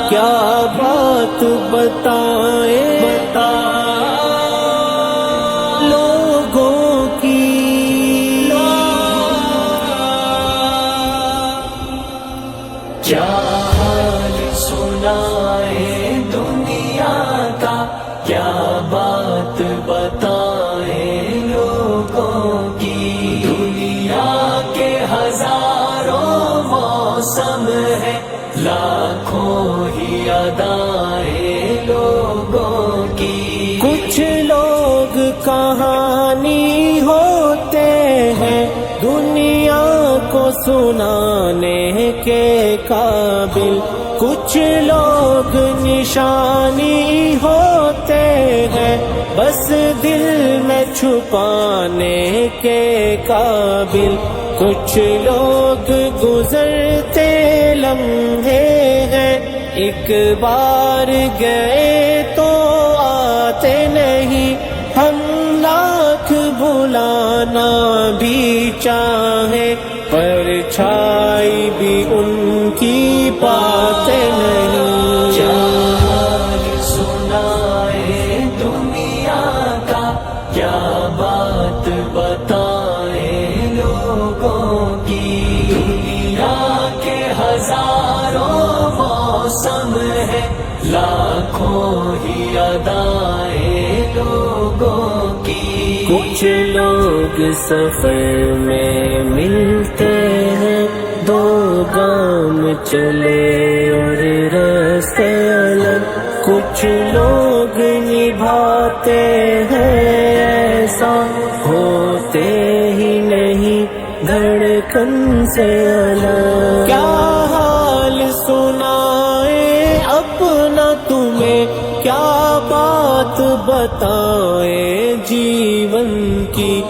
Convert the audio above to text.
کیا بات بتائیں لوگوں کی، کیا حال سنائیں دنیا کا، کیا بات بتائیں لوگوں کی. دنیا کے ہزاروں موسم ہے، لاکھوں ہی ادائیں لوگوں کی. کچھ لوگ کہانی ہوتے ہیں دنیا کو سنانے کے قابل، کچھ لوگ نشانی ہوتے ہیں بس دل میں چھپانے کے قابل. کچھ لوگ گزرتے لمحے ہیں، ایک بار گئے تو آتے نہیں. ہم لاکھ بلانا بھی چاہیں پرچھائی بھی ان کی پاتے نہیں. کیا حال سنائیں دنیا کا، کیا بات بتائیں لوگوں کی. دنیا کے ہزاروں موسم ہے، لاکھوں ہی ادائیں لوگوں کی. کچھ لوگ سفر میں ملتے ہیں، دو گام چلے اور راستے الگ. کچھ لوگ نبھاتے ہیں ایسا، ہوتے ہی نہیں دھڑکن سے الگ. کیا حال سنائیں اپنا تمہیں، کیا بات بتائیں جیون کی.